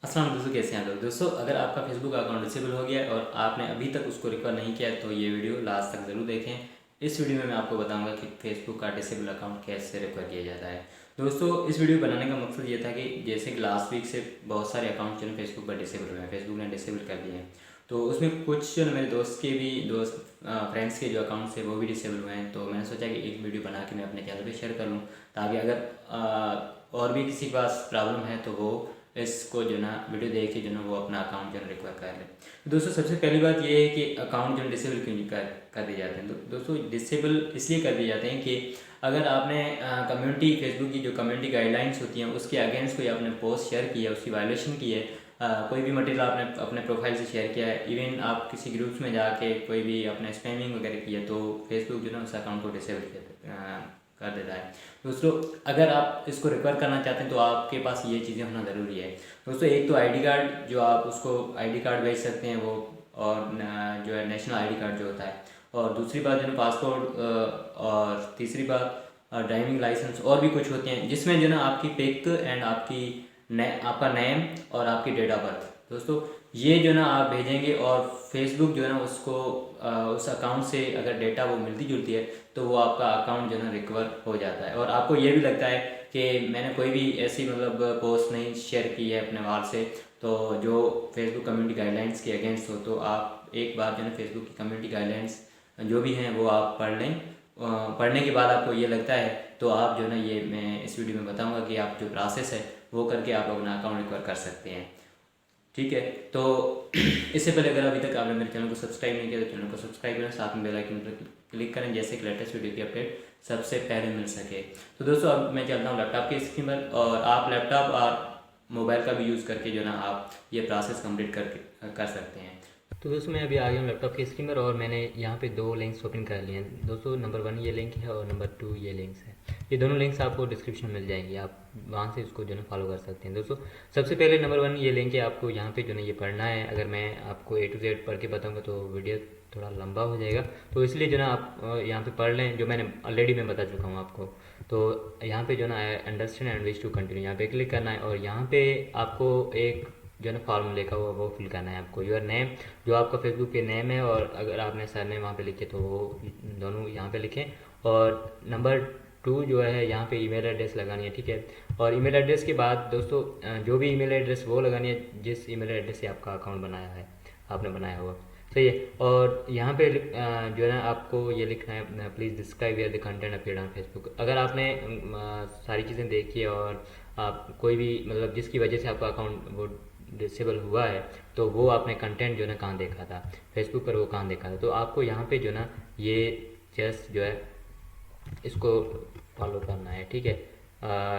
अस्सलाम वालेकुम दोस्तों, कैसे हैं आप लोग। दोस्तों, अगर आपका फेसबुक अकाउंट डिसेबल हो गया है और आपने अभी तक उसको रिकवर नहीं किया है तो ये वीडियो लास्ट तक ज़रूर देखें। इस वीडियो में मैं आपको बताऊंगा कि फेसबुक का डिसेबल अकाउंट कैसे रिकवर किया जाता है। दोस्तों, इस वीडियो बनाने का मकसद ये था कि जैसे कि लास्ट वीक से बहुत सारे अकाउंट जो है फेसबुक पर डिसेबल हुए हैं, फेसबुक ने डिसेबल कर दिए हैं। तो उसमें कुछ जो मेरे दोस्त फ्रेंड्स के जो अकाउंट्स थे वो भी डिसेबल हुए हैं। तो मैंने सोचा कि एक वीडियो बना के मैं अपने चैनल पे शेयर कर लूँ, ताकि अगर और भी किसी के पास प्रॉब्लम है तो वो इसको जो ना वीडियो देख के जो ना वो अपना अकाउंट जो है रिकवर कर ले। तो दोस्तों, सबसे पहली बात ये है कि अकाउंट जो डिसेबल क्यों नहीं कर दिए जाते हैं। तो दोस्तों, डिसेबल इसलिए कर दिए जाते हैं कि अगर आपने कम्युनिटी फेसबुक की जो कम्युनिटी गाइडलाइंस होती हैं उसके अगेंस्ट कोई आपने पोस्ट शेयर की है, उसकी वायलेशन की है, कोई भी मटेरियल आपने अपने प्रोफाइल से शेयर किया है, इवन आप किसी ग्रुप्स में जाके कोई भी अपने स्पैमिंग वगैरह की है, तो फेसबुक जो है उस अकाउंट को डिसेबल कर देता है। दोस्तों, अगर आप इसको रिकवर करना चाहते हैं तो आपके पास ये चीज़ें होना ज़रूरी है। दोस्तों, एक तो आईडी कार्ड, जो आप उसको आईडी कार्ड भेज सकते हैं वो, और जो है नेशनल आईडी कार्ड जो होता है, और दूसरी बात जो है पासपोर्ट, और तीसरी बात ड्राइविंग लाइसेंस, और भी कुछ होते हैं जिसमें जो ना आपकी पिक एंड आपका नेम और आपकी डेट ऑफ बर्थ। दोस्तों, ये जो ना आप भेजेंगे और फेसबुक जो है ना उसको उस अकाउंट से अगर डेटा वो मिलती जुलती है तो वो आपका अकाउंट जो है ना रिकवर हो जाता है। और आपको ये भी लगता है कि मैंने कोई भी ऐसी मतलब पोस्ट नहीं शेयर की है अपने वाल से, तो जो फेसबुक कम्युनिटी गाइडलाइंस के अगेंस्ट हो, तो आप एक बार जो है फेसबुक की कम्युनिटी गाइडलाइंस जो भी हैं वो आप पढ़ लें। पढ़ने के बाद आपको ये लगता है तो आप जो है ना, ये मैं इस वीडियो में बताऊंगा कि आप जो प्रोसेस है वो करके आप अपना अकाउंट रिकवर कर सकते हैं। ठीक है, तो इससे पहले अगर अभी तक आपने मेरे चैनल को सब्सक्राइब नहीं किया तो चैनल को सब्सक्राइब करें, साथ में बेल आइकन पर क्लिक करें, जैसे कि लेटेस्ट वीडियो की अपडेट सबसे पहले मिल सके। तो दोस्तों, अब मैं चलता हूँ लैपटॉप की स्क्रीन पर, और आप लैपटॉप और मोबाइल का भी यूज़ करके जो ना आप ये प्रोसेस कंप्लीट कर सकते हैं। तो दोस्तों, मैं अभी आ गया हूँ लैपटॉप की स्क्रीन पर, और मैंने यहाँ पे दो लिंक्स ओपन कर लिए हैं। दोस्तों, नंबर 1 ये लिंक है और नंबर 2 ये लिंक्स है। ये दोनों लिंक्स आपको डिस्क्रिप्शन में मिल जाएंगी, आप वहाँ से इसको जो है फॉलो कर सकते हैं। दोस्तों, सबसे पहले नंबर 1 ये लिंक है, आपको यहाँ पे जो है ये पढ़ना है। अगर मैं आपको A to Z पढ़ के बताऊँगा तो वीडियो थोड़ा लंबा हो जाएगा, तो इसलिए जो ना आप यहाँ पे पढ़ लें, जो मैंने ऑलरेडी मैं बता चुका हूँ आपको। तो यहाँ पे जो ना understand and wish to continue, यहाँ पे क्लिक करना है, और यहाँ पे आपको एक जो है ना फार्मूले का वो फिल करना है आपको। योर नेम, जो आपका फेसबुक पे नेम है, और अगर आपने सर नेम वहाँ पे लिखे तो वो दोनों यहाँ पे लिखें। और नंबर 2 जो है यहाँ पे ईमेल एड्रेस लगानी है, ठीक है। और ईमेल एड्रेस के बाद दोस्तों, जो भी ईमेल एड्रेस वो लगानी है जिस ईमेल एड्रेस से आपका अकाउंट बनाया है, आपने बनाया हुआ, सही है। और यहाँ पे जो है ना आपको ये लिखना है, please describe where the content appeared on Facebook. अगर आपने सारी चीज़ें देखी है और आप कोई भी मतलब जिसकी वजह से आपका अकाउंट वो डिसेबल हुआ है, तो वो आपने कंटेंट जो है ना कहाँ देखा था, फेसबुक पर वो कहाँ देखा था, तो आपको यहाँ पे जो ना ये जस्ट जो है इसको फॉलो करना है, ठीक है।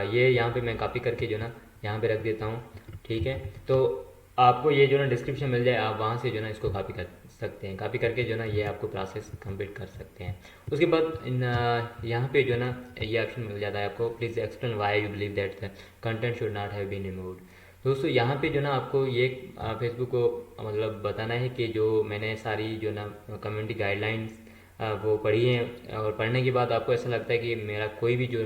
ये यहाँ पे मैं कॉपी करके जो ना यहाँ पे रख देता हूँ, ठीक है। तो आपको ये जो ना डिस्क्रिप्शन मिल जाए, आप वहाँ से जो ना इसको कॉपी कर सकते हैं। कॉपी करके जो ना ये आपको प्रोसेस कंप्लीट कर सकते हैं। उसके बाद यहाँ पे जो ना ये ऑप्शन मिल जाता है आपको, please explain why you believe that the content should not have been removed. दोस्तों, यहाँ पे जो ना आपको ये फेसबुक को मतलब बताना है कि जो मैंने सारी जो ना कम्युनिटी गाइडलाइंस वो पढ़ी है, और पढ़ने के बाद आपको ऐसा लगता है कि मेरा कोई भी जो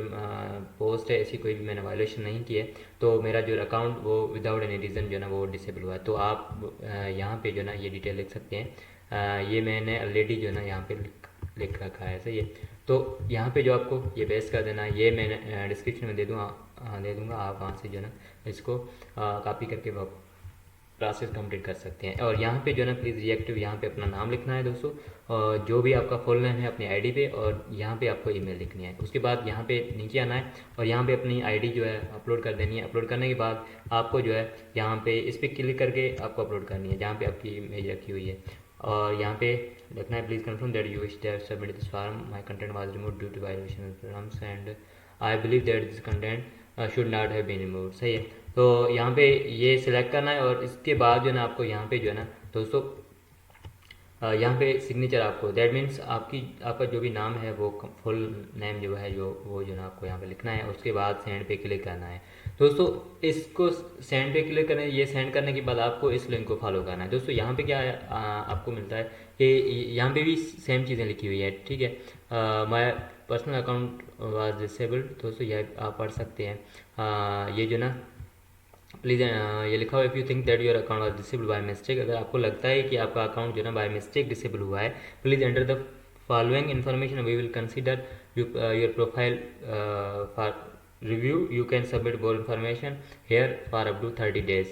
पोस्ट है ऐसी कोई भी मैंने वायलेशन नहीं की है, तो मेरा जो अकाउंट वो विदाउट एनी रीज़न जो ना वो डिसेबल हुआ है, तो आप यहाँ पे जो ना ये डिटेल लिख सकते हैं। ये मैंने ऑलरेडी जो ना यहाँ पे लिख रखा है, सही है। तो यहाँ पे जो आपको ये पेस्ट कर देना है, ये मैंने डिस्क्रिप्शन में दे दूँगा, आप वहाँ से जो ना इसको कॉपी करके प्रोसेस कंप्लीट कर सकते हैं। और यहाँ पे जो है ना प्लीज़ रिएक्टिव, यहाँ पे अपना नाम लिखना है दोस्तों, और जो भी आपका फुल नेम है अपनी आईडी पे, और यहाँ पे आपको ईमेल लिखनी है। उसके बाद यहाँ पे नीचे आना है और यहाँ पे अपनी आईडी जो है अपलोड कर देनी है। अपलोड करने के बाद आपको जो है यहाँ पे इस पर क्लिक करके आपको अपलोड करनी है जहाँ पे आपकी इमेज रखी हुई है, और यहाँ पे लिखना है, please confirm that you wish to submit this form, my content was remove due to violation of terms and I believe that this content should not have been removed, सही है। तो यहाँ पे ये सिलेक्ट करना है, और इसके बाद जो है ना आपको यहाँ पे जो है ना दोस्तों यहाँ पे सिग्नेचर, आपको दैट मीन्स आपका जो भी नाम है वो फुल नेम जो है जो वो जो ना आपको यहाँ पे लिखना है। उसके बाद सेंड पे क्लिक करना है दोस्तों। इसको सेंड पे क्लिक करना है, ये सेंड करने के बाद आपको इस लिंक को फॉलो करना है। दोस्तों, यहाँ पे क्या है, आपको मिलता है कि यहाँ पे भी सेम चीज़ें लिखी हुई है, ठीक है। My personal account was disabled, दोस्तों यह आप पढ़ सकते हैं। ये जो ना प्लीज़ ये लिखा हो, if you think that your account are disable by mistake, अगर आपको लगता है कि आपका अकाउंट जो है ना बाय मिस्टेक डिसेबल हुआ है, please enter the following information, we will consider your profile for review. You can submit more information here for up to 30 days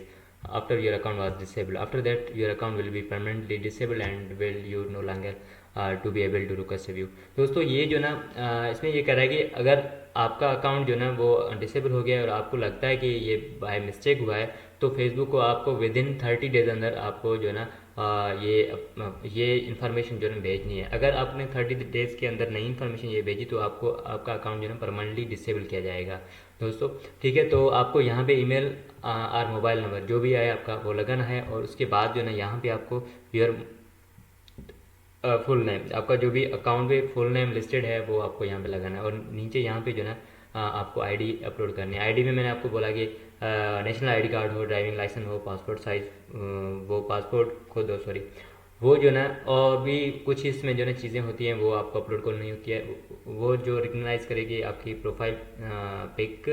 after your account was disabled. After that your account will be permanently disabled and will you no longer to be able to request a view. दोस्तों ये जो ना इसमें ये कह रहा है कि अगर आपका अकाउंट जो ना वो डिसेबल हो गया है और आपको लगता है कि ये बाय मिस्टेक हुआ है, तो फेसबुक को आपको विद इन 30 डेज अंदर आपको जो है ना ये इन्फॉर्मेशन जो है भेजनी है। अगर आपने 30 डेज़ के अंदर नई इन्फॉर्मेशन ये भेजी तो आपको आपका अकाउंट जो है परमानेंटली डिसेबल किया जाएगा दोस्तों। ठीक है, तो आपको यहाँ पे ईमेल और मोबाइल नंबर जो भी आए आपका वो लगाना है, और उसके बाद जो है ना यहाँ पे आपको योर फुल नेम, आपका जो भी अकाउंट पे फुल नेम लिस्टेड है वो आपको यहाँ पे लगाना है, और नीचे यहाँ पे जो है ना आपको आईडी अपलोड करनी है। आईडी में मैंने आपको बोला कि नेशनल आईडी कार्ड हो, ड्राइविंग लाइसेंस हो, पासपोर्ट साइज वो पासपोर्ट खुद हो सॉरी वो जो ना, और भी कुछ इसमें जो ना चीज़ें होती हैं वो आपको अपलोड करनी होती है, वो जो रिकग्नाइज करेगी आपकी profile pic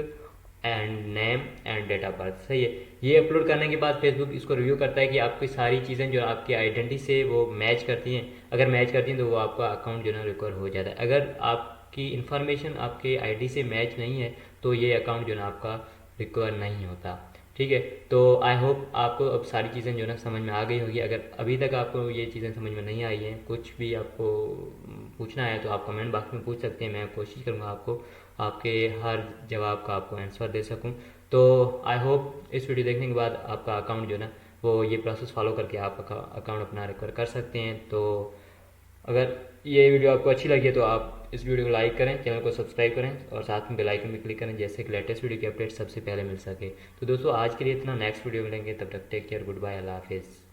and name and date of birth. सही है, ये अपलोड करने के बाद फेसबुक इसको रिव्यू करता है कि आपकी सारी चीज़ें जो आपकी आइडेंटिटी से वो मैच करती हैं। अगर मैच करती हैं तो वो आपका अकाउंट जो है रिकवर हो जाता है। अगर आपकी इन्फॉर्मेशन आपके आईडी से मैच नहीं है तो ये अकाउंट जो है आपका रिकवर नहीं होता। ठीक है, तो आई होप आपको अब सारी चीज़ें जो है ना समझ में आ गई होगी। अगर अभी तक आपको ये चीज़ें समझ में नहीं आई हैं, कुछ भी आपको पूछना है तो आप कमेंट बॉक्स में पूछ सकते हैं, मैं कोशिश करूँगा आपको आपके हर जवाब का आपको आंसर दे सकूं। तो आई होप इस वीडियो देखने के बाद आपका अकाउंट जो है ना वो ये प्रोसेस फॉलो करके आप अकाउंट अपना रिकवर कर सकते हैं। तो अगर ये वीडियो आपको अच्छी लगी है तो आप इस वीडियो को लाइक करें, चैनल को सब्सक्राइब करें और साथ में बेल आइकन भी क्लिक करें, जैसे कि लेटेस्ट वीडियो की अपडेट सबसे पहले मिल सके। तो दोस्तों आज के लिए इतना, नेक्स्ट वीडियो मिलेंगे, तब तक टेक केयर, गुड बाय, अल्लाह हाफिज़।